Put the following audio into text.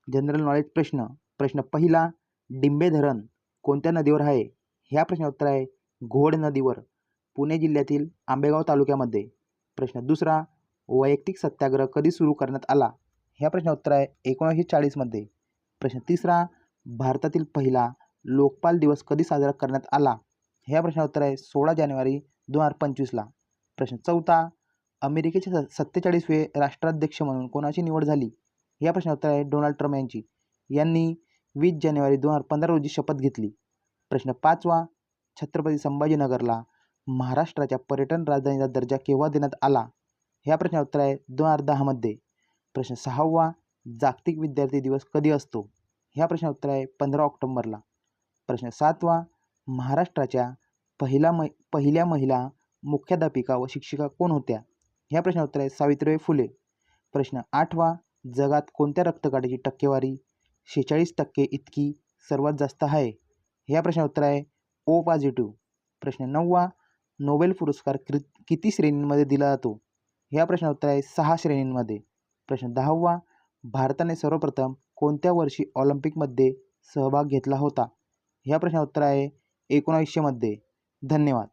General knowledge प्रश्न. प्रश्न पहिला, डिंबे धरण कोणत्या नदीवर आहे? ह्या प्रश्नाचं उत्तर आहे घोड नदीवर, पुणे जिल्ह्यातील आंबेगाव तालुक्यामध्ये. प्रश्न दुसरा, वैयक्तिक सत्याग्रह कधी सुरू करण्यात आला? ह्या प्रश्नाचं उत्तर आहे 1940 मध्ये. प्रश्न तिसरा, भारतातील पहिला लोकपाल दिवस कधी साजरा करण्यात आला? ह्या प्रश्नाचं उत्तर आहे 16 जानेवारी 2025ला. प्रश्न चौथा, अमेरिकेचे 47वे राष्ट्राध्यक्ष म्हणून कोणाची निवड झाली? या प्रश्नाचं उत्तर आहे डोनाल्ड ट्रम्प यांची. यांनी 20 जानेवारी 2015 रोजी शपथ घेतली. प्रश्न पाचवा, छत्रपती संभाजीनगरला महाराष्ट्राच्या पर्यटन राजधानीचा दर्जा केव्हा देण्यात आला? ह्या प्रश्नाचं उत्तर आहे 2010 मध्ये. प्रश्न सहावा, जागतिक विद्यार्थी दिवस कधी असतो? ह्या प्रश्नाचं उत्तर आहे 15 ऑक्टोबरला. प्रश्न सातवा, महाराष्ट्राच्या पहिल्या महिला मुख्याध्यापिका व शिक्षिका कोण होत्या? ह्या प्रश्नाचं उत्तर आहे सावित्रीबाई फुले. प्रश्न आठवा, जगात कोणत्या रक्तगाठीची टक्केवारी 46% इतकी सर्वात जास्त आहे? ह्या प्रश्नाचं उत्तर आहे ओ पॉझिटिव्ह. प्रश्न नववा, नोबेल पुरस्कार किती श्रेणींमध्ये दिला जातो? ह्या प्रश्नाचं उत्तर आहे 6 श्रेणींमध्ये. प्रश्न 10वा, भारताने सर्वप्रथम कोणत्या वर्षी ऑलिम्पिकमध्ये सहभाग घेतला होता? ह्या प्रश्नाचं उत्तर आहे 1900 मध्ये. धन्यवाद.